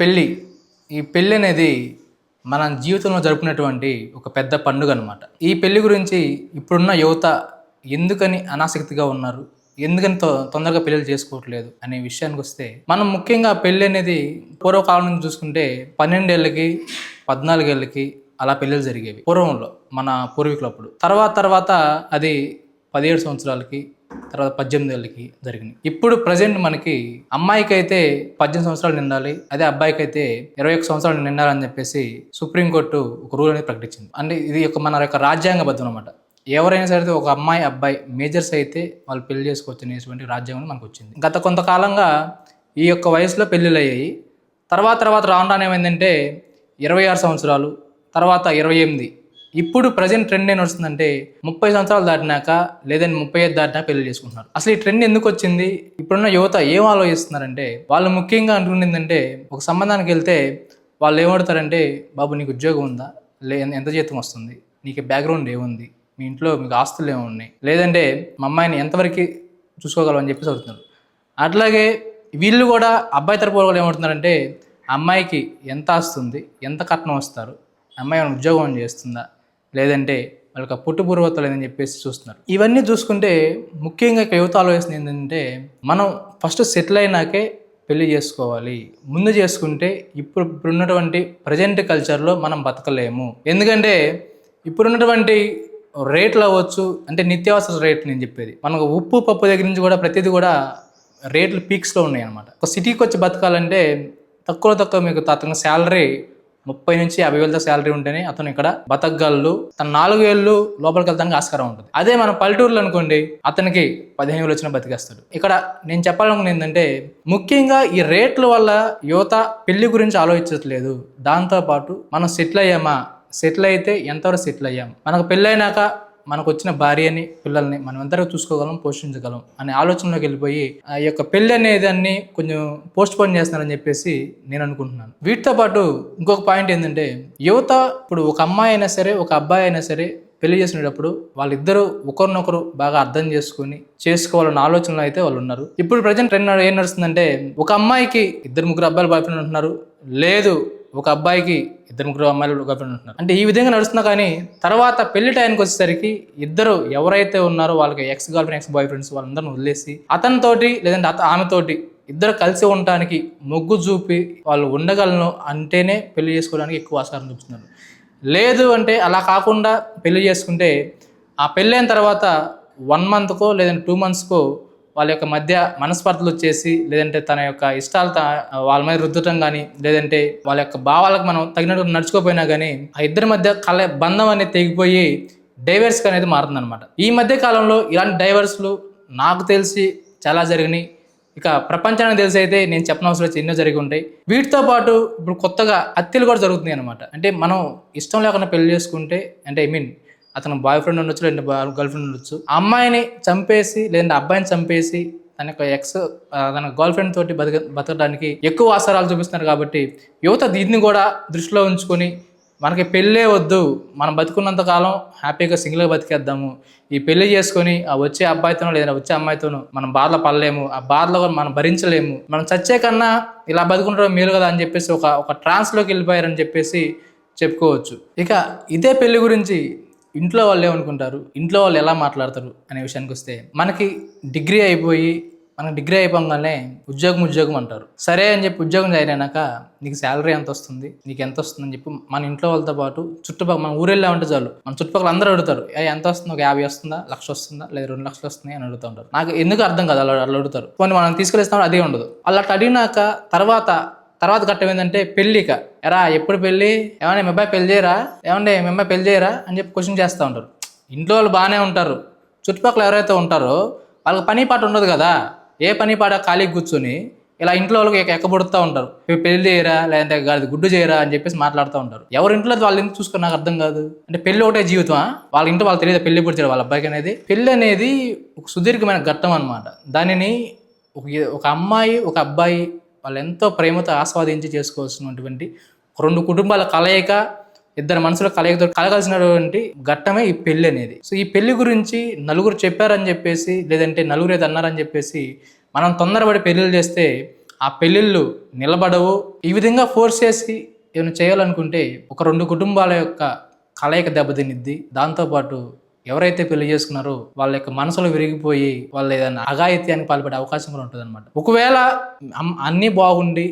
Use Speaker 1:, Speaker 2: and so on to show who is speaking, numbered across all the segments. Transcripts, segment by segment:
Speaker 1: పెళ్ళి. ఈ పెళ్ళి అనేది మన జీవితంలో జరుపుకునేటువంటి ఒక పెద్ద పండుగ అనమాట. ఈ పెళ్ళి గురించి ఇప్పుడున్న యువత ఎందుకని అనాసక్తిగా ఉన్నారు? ఎందుకని తొందరగా పెళ్ళిళ్ళు చేసుకోవట్లేదు అనే విషయానికి వస్తే, మనం ముఖ్యంగా పెళ్ళి అనేది పూర్వకాలం నుంచి చూసుకుంటే 12 ఏళ్ళకి 14 ఏళ్ళకి అలా పెళ్ళిళ్ళు జరిగేవి పూర్వంలో, మన పూర్వీకులప్పుడు. తర్వాత అది 17 సంవత్సరాలకి, తర్వాత 18 ఏళ్ళకి జరిగినాయి. ఇప్పుడు ప్రజెంట్ మనకి అమ్మాయికి అయితే 18 సంవత్సరాలు నిండాలి, అదే అబ్బాయికి అయితే 21 సంవత్సరాలు నిండాలని చెప్పేసి సుప్రీంకోర్టు ఒక రూల్ అనేది ప్రకటించింది. అంటే ఇది మన యొక్క రాజ్యాంగబద్ధం అనమాట. ఎవరైనా సరే ఒక అమ్మాయి అబ్బాయి మేజర్స్ అయితే వాళ్ళు పెళ్లి చేసుకోవచ్చు అనేటువంటి రాజ్యాంగం మనకు వచ్చింది. గత కొంతకాలంగా ఈ యొక్క వయసులో పెళ్ళిళ్ళు అయ్యాయి. తర్వాత రాను ఏమైందంటే 26 సంవత్సరాలు, తర్వాత 28. ఇప్పుడు ప్రజెంట్ ట్రెండ్ ఏం నడుస్తుందంటే 30 సంవత్సరాలు దాటినాక, లేదంటే 35 దాటినాక పెళ్లి చేసుకుంటున్నారు. అసలు ఈ ట్రెండ్ ఎందుకు వచ్చింది? ఇప్పుడున్న యువత ఏం ఆలోచిస్తున్నారంటే, వాళ్ళు ముఖ్యంగా అనుకునేది ఒక సంబంధానికి వెళ్తే వాళ్ళు ఏమడతారంటే, బాబు నీకు ఉద్యోగం ఉందా, ఎంత జీతం వస్తుంది, నీకు బ్యాక్గ్రౌండ్ ఏముంది, మీ ఇంట్లో మీకు ఆస్తులు ఏమున్నాయి, లేదంటే మా అమ్మాయిని ఎంతవరకు చూసుకోగలవు అని చెప్పేసి అడుగుతున్నారు. అట్లాగే వీళ్ళు కూడా అబ్బాయి తరపు వాళ్ళు ఏమవుతున్నారంటే, అమ్మాయికి ఎంత ఆస్తుంది, ఎంత కట్నం వస్తారు, అమ్మాయి ఏమైనా ఉద్యోగం చేస్తుందా, లేదంటే వాళ్ళకి పుట్టుపూర్వత లేదని చెప్పేసి చూస్తున్నారు. ఇవన్నీ చూసుకుంటే ముఖ్యంగా యువత ఆలోచన ఏంటంటే, మనం ఫస్ట్ సెటిల్ అయినాకే పెళ్లి చేసుకోవాలి. ముందు చేసుకుంటే ఇప్పుడున్నటువంటి ప్రజెంట్ కల్చర్లో మనం బతకలేము. ఎందుకంటే ఇప్పుడున్నటువంటి రేట్లు అవ్వచ్చు, అంటే నిత్యావసర రేట్లు నేను చెప్పేది, మనకు ఉప్పు పప్పు దగ్గర నుంచి కూడా ప్రతిదీ కూడా రేట్లు పీక్స్లో ఉన్నాయి అనమాట. ఒక సిటీకి వచ్చి బతకాలంటే తక్కువ మీకు అతని శాలరీ 30 నుంచి 50 వేల దాకా శాలరీ ఉంటేనే అతను ఇక్కడ బతకగలడు. తన 4 ఏళ్ళు లోపలికి వెళ్తానికి ఆస్కారం ఉంటుంది. అదే మన పల్లెటూరులో అనుకోండి, అతనికి 15 వేలు వచ్చినా బతికేస్తాడు. ఇక్కడ నేను చెప్పాలనుకున్నది ఏంటంటే, ముఖ్యంగా ఈ రేట్ల వల్ల యువత పెళ్లి గురించి ఆలోచించట్లేదు. దాంతోపాటు మనం సెటిల్ అయితే ఎంతవరకు సెటిల్ అయ్యాం, మనకు పెళ్ళైనాక మనకు వచ్చిన భార్యని పిల్లల్ని మనం ఎంతవరకు చూసుకోగలం, పోషించగలం అనే ఆలోచనలోకి వెళ్ళిపోయి ఆ యొక్క పెళ్ళి అనేదాన్ని కొంచెం పోస్ట్ పోన్ చేస్తున్నారని చెప్పేసి నేను అనుకుంటున్నాను. వీటితో పాటు ఇంకొక పాయింట్ ఏంటంటే, యువత ఇప్పుడు ఒక అమ్మాయి అయినా సరే ఒక అబ్బాయి అయినా సరే పెళ్లి చేసినప్పుడు వాళ్ళిద్దరూ ఒకరినొకరు బాగా అర్థం చేసుకుని చేసుకోవాలన్న ఆలోచనలో అయితే వాళ్ళు ఉన్నారు. ఇప్పుడు ప్రజెంట్ ట్రెండ్ ఏం నడుస్తుందంటే, ఒక అమ్మాయికి 2-3 అబ్బాయిలు బాయ్ ఫ్రెండ్ ఉంటున్నారు, లేదు ఒక అబ్బాయికి 2-3 అమ్మాయిలు బాయ్ ఫ్రెండ్ ఉంటున్నారు. అంటే ఈ విధంగా నడుస్తున్నా కానీ తర్వాత పెళ్లి టైంకి వచ్చేసరికి ఇద్దరు ఎవరైతే ఉన్నారో వాళ్ళకి ex girlfriend ex boyfriends వాళ్ళందరిని వదిలేసి అతనితోటి లేదంటే ఆమెతోటి ఇద్దరు కలిసి ఉండటానికి మొగ్గు చూపి వాళ్ళు ఉండగలను అంటేనే పెళ్లి చేసుకోవడానికి ఎక్కువ ఆస్కారం చూపుతున్నారు. లేదు అంటే అలా కాకుండా పెళ్లి చేసుకుంటే ఆ పెళ్ళైన తర్వాత 1 మంత్కో లేదంటే 2 మంత్స్కో వాళ్ళ యొక్క మధ్య మనస్పర్ధలు వచ్చేసి, లేదంటే తన యొక్క ఇష్టాలు వాళ్ళ మీద రుద్దటం కానీ, లేదంటే వాళ్ళ యొక్క భావాలకు మనం తగినట్టు నడుచుకోపోయినా కానీ ఆ ఇద్దరి మధ్య బంధం అనేది తెగిపోయి డైవర్స్ అనేది మారుతుందన్నమాట. ఈ మధ్య కాలంలో ఇలాంటి డైవర్స్లు నాకు తెలిసి చాలా జరిగినాయి. ఇక ప్రపంచానికి తెలిసి అయితే నేను చెప్పనవసరం వచ్చి ఎన్నో జరిగి ఉంటాయి. వీటితో పాటు ఇప్పుడు కొత్తగా హత్యలు కూడా జరుగుతున్నాయి అనమాట. అంటే మనం ఇష్టం లేకుండా పెళ్లి చేసుకుంటే, అంటే అతను బాయ్ ఫ్రెండ్ ఉండొచ్చు, లేదంటే గర్ల్ ఫ్రెండ్ ఉండొచ్చు, అమ్మాయిని చంపేసి లేదంటే అబ్బాయిని చంపేసి తన యొక్క తన గర్ల్ ఫ్రెండ్ తోటి బతకడానికి ఎక్కువ ఆసారాలు చూపిస్తున్నారు. కాబట్టి యువత దీన్ని కూడా దృష్టిలో ఉంచుకొని మనకి పెళ్ళే వద్దు, మనం బతుకున్నంత కాలం హ్యాపీగా సింగిల్గా బతికేద్దాము, ఈ పెళ్లి చేసుకొని ఆ వచ్చే అబ్బాయితోనో లేదా వచ్చే అమ్మాయితోనో మనం బాధలో పడలేము, ఆ బాధలో మనం భరించలేము, మనం చచ్చే కన్నా ఇలా బతుకుంటాం మేలు కదా అని చెప్పేసి ఒక ట్రాన్స్లోకి వెళ్ళిపోయారని చెప్పేసి చెప్పుకోవచ్చు. ఇక ఇదే పెళ్లి గురించి ఇంట్లో వాళ్ళు ఏమనుకుంటారు, ఇంట్లో వాళ్ళు ఎలా మాట్లాడతారు అనే విషయానికి వస్తే, మనకి డిగ్రీ అయిపోగానే ఉద్యోగం అంటారు. సరే అని చెప్పి ఉద్యోగం జాయిన్ అయినాక నీకు శాలరీ ఎంత వస్తుంది, నీకు ఎంత వస్తుంది అని చెప్పి మన ఇంట్లో వాళ్ళతో పాటు చుట్టుపక్కల మన ఊరు వెళ్ళామంటే చాలు మన చుట్టుపక్కల అందరూ అడుగుతారు, ఎంత వస్తుంది, ఒక 50 వస్తుందా, 1,00,000 వస్తుందా, లేదా 2 లక్షలు వస్తున్నాయి అని అడుగుతూ ఉంటారు. నాకు ఎందుకు అర్థం కాదు అలా అడుగుతారు. కొన్ని మనం తీసుకెళ్ళిస్తాం అదే ఉండదు. అలా అడిగినాక తర్వాత ఘట్టం ఏంటంటే పెళ్ళిక, ఎరా ఎప్పుడు పెళ్ళి, ఏమన్నా మీ అబ్బాయి పెళ్లి చేయరా, ఏమంటే మీ అమ్మాయి పెళ్లి చేయరా అని చెప్పి క్వశ్చన్ చేస్తూ ఉంటారు. ఇంట్లో వాళ్ళు బాగానే ఉంటారు, చుట్టుపక్కల ఎవరైతే ఉంటారో వాళ్ళకి పని పాట ఉండదు కదా, ఏ పని పాట ఖాళీకి కూర్చొని ఇలా ఇంట్లో వాళ్ళకి ఎక్కబడుతూ ఉంటారు, పెళ్లి చేయరా లేదంటే గుడ్డు చేయరా అని చెప్పేసి మాట్లాడుతూ ఉంటారు. ఎవరి ఇంట్లో వాళ్ళు ఎందుకు చూసుకుని నాకు అర్థం కాదు. అంటే పెళ్లి ఒకటే జీవితమా, వాళ్ళ ఇంట్లో వాళ్ళు తెలియదు పెళ్లి పుడిచారు వాళ్ళ అబ్బాయికి అనేది. పెళ్లి అనేది ఒక సుదీర్ఘమైన ఘట్టం అనమాట. దానిని ఒక అమ్మాయి ఒక అబ్బాయి వాళ్ళు ఎంతో ప్రేమతో ఆస్వాదించి చేసుకోవాల్సినటువంటి 2 కుటుంబాల కలయిక, 2 మనుషుల కలయికతో కలగాల్సినటువంటి ఘట్టమే ఈ పెళ్లి అనేది. సో ఈ పెళ్లి గురించి నలుగురు చెప్పారని చెప్పేసి, లేదంటే నలుగురు ఏదో అన్నారని చెప్పేసి మనం తొందరపడి పెళ్లిళ్ళు చేస్తే ఆ పెళ్ళిళ్ళు నిలబడవు. ఈ విధంగా ఫోర్స్ చేసి ఏమైనా చేయాలనుకుంటే ఒక 2 కుటుంబాల యొక్క కలయిక దెబ్బతినిద్ది. దాంతోపాటు ఎవరైతే పెళ్లి చేసుకున్నారో వాళ్ళ యొక్క మనసులో విరిగిపోయి వాళ్ళు ఏదైనా అఘాయిత్యానికి పాల్పడే అవకాశం కూడా ఉంటుంది అనమాట. ఒకవేళ అన్నీ బాగుండి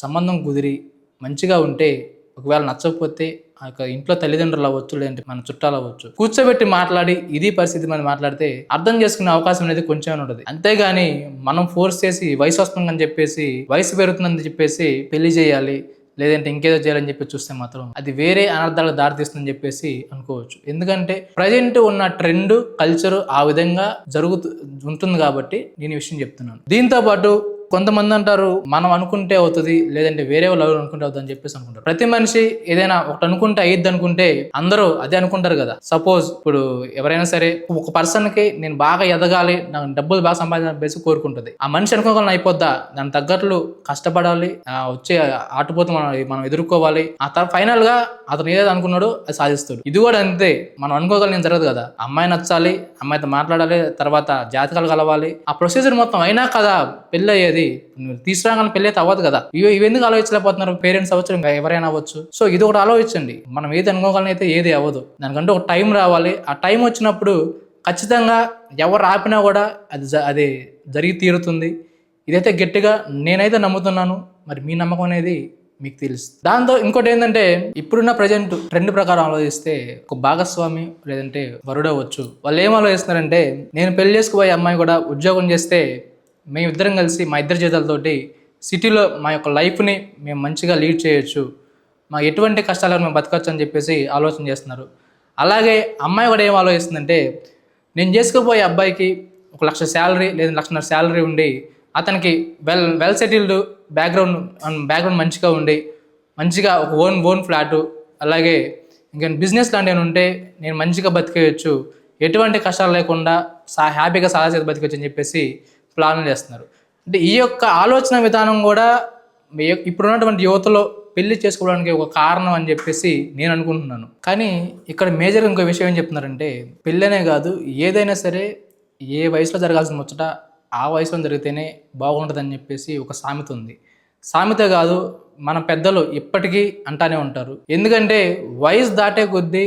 Speaker 1: సంబంధం కుదిరి మంచిగా ఉంటే, ఒకవేళ నచ్చకపోతే ఆ యొక్క ఇంట్లో తల్లిదండ్రులు అవ్వచ్చు, లేదంటే మన చుట్టాలు అవ్వచ్చు, కూర్చోబెట్టి మాట్లాడి ఇది పరిస్థితి మనం మాట్లాడితే అర్థం చేసుకునే అవకాశం అనేది కొంచెం ఉంటుంది. అంతేగాని మనం ఫోర్స్ చేసి వయసు వస్తుందని చెప్పేసి, వయసు పెరుగుతుందని చెప్పేసి పెళ్లి చేయాలి, లేదంటే ఇంకేదో చేయాలని చెప్పి చూస్తే మాత్రం అది వేరే అనర్థాలకు దారితీస్తుందని చెప్పేసి అనుకోవచ్చు. ఎందుకంటే ప్రజెంట్ ఉన్న ట్రెండ్ కల్చర్ ఆ విధంగా ఉంటుంది కాబట్టి నేను ఈ విషయం చెప్తున్నాను. దీంతో పాటు కొంతమంది అంటారు మనం అనుకుంటే అవుతుంది, లేదంటే వేరే వాళ్ళు అనుకుంటే అవుతుంది అని చెప్పేసి అనుకుంటారు. ప్రతి మనిషి ఏదైనా ఒకటి అనుకుంటే అయ్యిద్ది అనుకుంటే అందరూ అదే అనుకుంటారు కదా. సపోజ్ ఇప్పుడు ఎవరైనా సరే ఒక పర్సన్ కి నేను బాగా ఎదగాలి, నాకు డబ్బులు బాగా సంపాదించాలని కోరుకుంటుంది. ఆ మనిషి అనుకోగలను అయిపోద్దా? దాని తగ్గట్లు కష్టపడాలి, వచ్చే ఆటుపోతూ మనం ఎదుర్కోవాలి. ఆ తర్వాత ఫైనల్ గా అతను ఏదైతే అనుకున్నాడో అది సాధిస్తాడు. ఇది కూడా అంతే, మనం అనుకోగలను జరగదు కదా. అమ్మాయి నచ్చాలి, అమ్మాయితో మాట్లాడాలి, తర్వాత జాతకాలు కలవాలి, ఆ ప్రొసీజర్ మొత్తం అయినా కదా పెళ్ళి అయ్యేది. తీసుకురాగానే పెళ్ళి అయితే అవ్వదు కదా. ఇవెందుకు ఆలోచించలేకపోతున్నారు? పేరెంట్స్ అవ్వచ్చు, ఇంకా ఎవరైనా అవ్వచ్చు. సో ఇది ఒకటి ఆలోచించండి. మనం ఏది అనుకోగలను అయితే ఏది అవ్వదు. దానికంటే ఒక టైం రావాలి. ఆ టైం వచ్చినప్పుడు ఖచ్చితంగా ఎవరు ఆపినా కూడా అది జరిగి తీరుతుంది. ఇదైతే గట్టిగా నేనైతే నమ్ముతున్నాను. మరి మీ నమ్మకం అనేది మీకు తెలుసు. దాంతో ఇంకోటి ఏంటంటే, ఇప్పుడున్న ప్రజెంట్ ట్రెండ్ ప్రకారం ఆలోచిస్తే ఒక భాగస్వామి లేదంటే వరుడవచ్చు, వాళ్ళు ఏం ఆలోచిస్తున్నారంటే, నేను పెళ్లి చేసుకుపోయే అమ్మాయి కూడా ఉద్యోగం చేస్తే మేమిద్దరం కలిసి మా ఇద్దరి జీతాలతోటి సిటీలో మా యొక్క లైఫ్ని మేము మంచిగా లీడ్ చేయొచ్చు, మా ఎటువంటి కష్టాలను మేము బతకచ్చు అని చెప్పేసి ఆలోచన చేస్తున్నారు. అలాగే అమ్మాయి కూడా ఏం ఆలోచిస్తుందంటే, నేను చేసుకుపోయే అబ్బాయికి 1,00,000 శాలరీ లేదా 1,50,000 శాలరీ ఉండి, అతనికి వెల్ సెటిల్డ్ బ్యాక్గ్రౌండ్ మంచిగా ఉండి, మంచిగా ఒక ఓన్ ఫ్లాటు, అలాగే ఇంకా బిజినెస్ లాంటివి ఉంటే నేను మంచిగా బతికేయచ్చు, ఎటువంటి కష్టాలు లేకుండా హ్యాపీగా సాధారణ బతికొచ్చు అని చెప్పేసి ప్లాన్లు చేస్తున్నారు. అంటే ఈ యొక్క ఆలోచన విధానం కూడా ఇప్పుడున్నటువంటి యువతలో పెళ్లి చేసుకోవడానికి ఒక కారణం అని చెప్పేసి నేను అనుకుంటున్నాను. కానీ ఇక్కడ మేజర్గా ఇంకో విషయం ఏం చెప్తున్నారంటే, పెళ్ళనే కాదు ఏదైనా సరే ఏ వయసులో జరగాల్సిన ముచ్చట ఆ వయసులో జరిగితేనే బాగుంటుందని చెప్పేసి ఒక సామెత ఉంది. సామెత కాదు, మన పెద్దలు ఇప్పటికీ అంటానే ఉంటారు. ఎందుకంటే వయసు దాటే కొద్దీ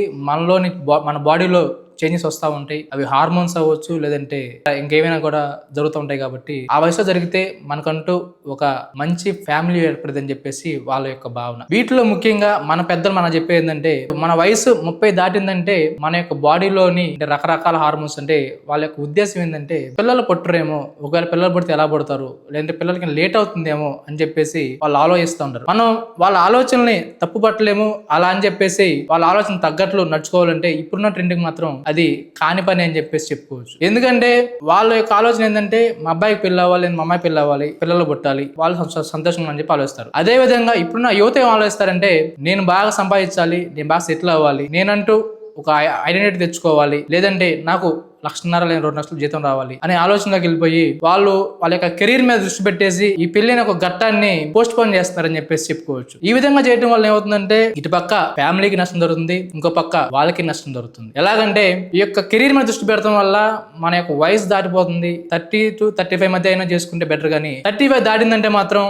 Speaker 1: మన బాడీలో చేంజెస్ వస్తూ ఉంటాయి. అవి హార్మోన్స్ అవ్వచ్చు, లేదంటే ఇంకేమైనా కూడా జరుగుతూ ఉంటాయి. కాబట్టి ఆ వయసులో జరిగితే మనకంటూ ఒక మంచి ఫ్యామిలీ ఏర్పడుతుంది అని చెప్పేసి వాళ్ళ యొక్క భావన. వీటిలో ముఖ్యంగా మన పెద్దలు మనం చెప్పేది ఏంటంటే, మన వయసు 30 దాటిందంటే మన యొక్క బాడీలోని రకరకాల హార్మోన్స్, అంటే వాళ్ళ యొక్క ఉద్దేశం ఏంటంటే పిల్లలు పుట్టరేమో, ఒకవేళ పిల్లలు పుడితే ఎలా పుడతారు, లేదంటే పిల్లలకి లేట్ అవుతుందేమో అని చెప్పేసి వాళ్ళు ఆలోచిస్తూ ఉంటారు. మనం వాళ్ళ ఆలోచనల్ని తప్పు పట్టలేము అలా అని చెప్పేసి వాళ్ళ ఆలోచన తగ్గట్లు నడుచుకోవాలంటే ఇప్పుడున్న ట్రెండ్కి మాత్రం అది కాని పని అని చెప్పేసి చెప్పుకోవచ్చు. ఎందుకంటే వాళ్ళ యొక్క ఆలోచన ఏంటంటే, మా అబ్బాయికి పెళ్ళి అవ్వాలి, మా అమ్మాయి పెళ్ళి అవ్వాలి, పిల్లలు పుట్టాలి, వాళ్ళు సంతోషంగా అని చెప్పి ఆలోచిస్తారు. అదే విధంగా ఇప్పుడున్న యువత ఏం ఆలోచిస్తారంటే, నేను బాగా సంపాదించాలి, నేను బాగా సెటిల్ అవ్వాలి, నేనంటూ ఒక ఐడెంటిటీ తెచ్చుకోవాలి, లేదంటే నాకు 1,50,000 లేదా 2,00,000 జీతం రావాలి అనే ఆలోచనలోకి వెళ్ళిపోయి వాళ్ళ యొక్క కెరీర్ మీద దృష్టి పెట్టేసి ఈ పెళ్లిని ఒక ఘట్టాన్ని పోస్ట్ పోన్ చేస్తున్నారని చెప్పేసి చెప్పుకోవచ్చు. ఈ విధంగా చేయడం వల్ల ఏమవుతుందంటే, ఇటు పక్క ఫ్యామిలీకి నష్టం జరుగుతుంది, ఇంకో పక్క వాళ్ళకి నష్టం జరుగుతుంది. ఎలాగంటే ఈ యొక్క కెరీర్ మీద దృష్టి పెడతాం వల్ల మన యొక్క వయసు దాటిపోతుంది. 30 to 35 మధ్య అయినా చేసుకుంటే బెటర్. కానీ 35 దాటిందంటే మాత్రం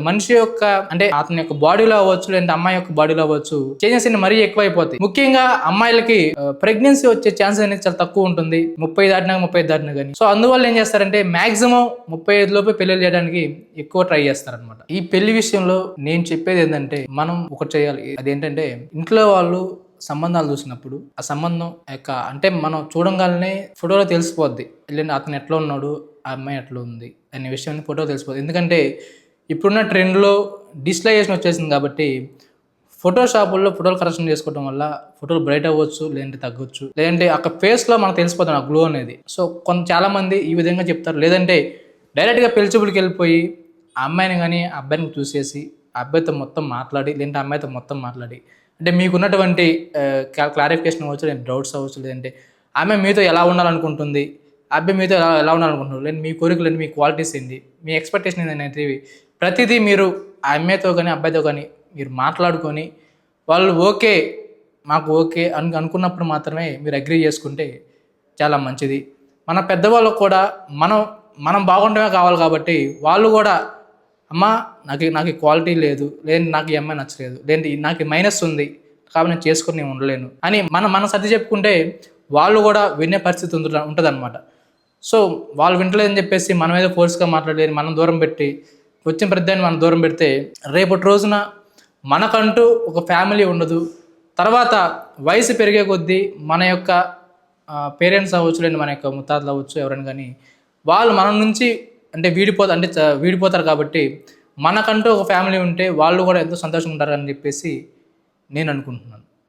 Speaker 1: మనిషి యొక్క, అంటే అతని యొక్క బాడీలో అవ్వచ్చు, లేదంటే అమ్మాయి యొక్క బాడీలో అవ్వచ్చు, చేంజెస్ అన్ని మరీ ఎక్కువైపోతాయి. ముఖ్యంగా అమ్మాయిలకి ప్రెగ్నెన్సీ వచ్చే ఛాన్సెస్ అనేది చాలా తక్కువ ఉంటుంది, 30 దాటినా కానీ. సో అందువల్ల ఏం చేస్తారంటే మాక్సిమం 35 లోపే పెళ్లి చేయడానికి ఎక్కువ ట్రై చేస్తారనమాట. ఈ పెళ్లి విషయంలో నేను చెప్పేది ఏంటంటే, మనం ఒకటి చేయాలి. అదేంటంటే, ఇంట్లో వాళ్ళు సంబంధాలు చూసినప్పుడు ఆ సంబంధం యొక్క, అంటే మనం చూడంగానే ఫోటోలో తెలిసిపోద్ది, లేదంటే అతను ఎట్లా ఉన్నాడు, ఆ అమ్మాయి ఎట్లా ఉంది అనే విషయాన్ని ఫోటో తెలిసిపోద్ది. ఎందుకంటే ఇప్పుడున్న ట్రెండ్లో డిజిటలైజేషన్ వచ్చేసింది కాబట్టి ఫోటోషాపుల్లో ఫోటోలు కరెక్షన్ చేసుకోవడం వల్ల ఫోటోలు బ్రైట్ అవ్వచ్చు, లేదంటే తగ్గొచ్చు, లేదంటే అక్కడ ఫేస్లో మనకు తెలిసిపోతుంది ఆ గ్లో అనేది. సో చాలా మంది ఈ విధంగా చెప్తారు. లేదంటే డైరెక్ట్గా పెళ్లి చూపులకు వెళ్ళిపోయి ఆ అమ్మాయిని కానీ ఆ అబ్బాయిని చూసేసి ఆ అబ్బాయితో మొత్తం మాట్లాడి, లేదంటే అమ్మాయితో మొత్తం మాట్లాడి, అంటే మీకున్నటువంటి క్లారిఫికేషన్ అవ్వచ్చు, లేదంటే డౌట్స్ అవ్వచ్చు, లేదంటే ఆమె మీతో ఎలా ఉండాలనుకుంటుంది, ఆ అబ్బాయి మీతో ఎలా ఉండాలనుకుంటున్నారు, లేదంటే మీ కోరికలు ఏంటి, మీ క్వాలిటీస్ ఏంటి, మీ ఎక్స్పెక్టేషన్ ఏంటి, ప్రతిదీ మీరు ఆ అమ్మాయితో కానీ అబ్బాయితో కానీ మీరు మాట్లాడుకొని వాళ్ళు ఓకే, మాకు ఓకే అనుకున్నప్పుడు మాత్రమే మీరు అగ్రీ చేసుకుంటే చాలా మంచిది. మన పెద్దవాళ్ళకు కూడా మనం బాగుండమే కావాలి కాబట్టి వాళ్ళు కూడా అమ్మ నాకు క్వాలిటీ లేదు, నాకు ఈ అమ్మాయి నచ్చలేదు, నాకు మైనస్ ఉంది కాబట్టి నేను చేసుకొని నేను ఉండలేను అని మనం సర్ది చెప్పుకుంటే వాళ్ళు కూడా వినే పరిస్థితి ఉంటుంది అనమాట. సో వాళ్ళు వింటలేదని చెప్పేసి మనం ఏదో ఫోర్స్గా మాట్లాడలేదు, మనం దూరం పెట్టి వచ్చిన ప్రతిదాన్ని మనం దూరం పెడితే రేపటి రోజున మనకంటూ ఒక ఫ్యామిలీ ఉండదు. తర్వాత వయసు పెరిగే కొద్దీ మన యొక్క పేరెంట్స్ అవ్వచ్చు, లేదు మన యొక్క ముత్తాతలు అవ్వచ్చు, ఎవరైనా కానీ వాళ్ళు మన నుంచి వీడిపోతారు. కాబట్టి మనకంటూ ఒక ఫ్యామిలీ ఉంటే వాళ్ళు కూడా ఎంతో సంతోషంగా ఉంటారని చెప్పేసి నేను అనుకుంటున్నాను.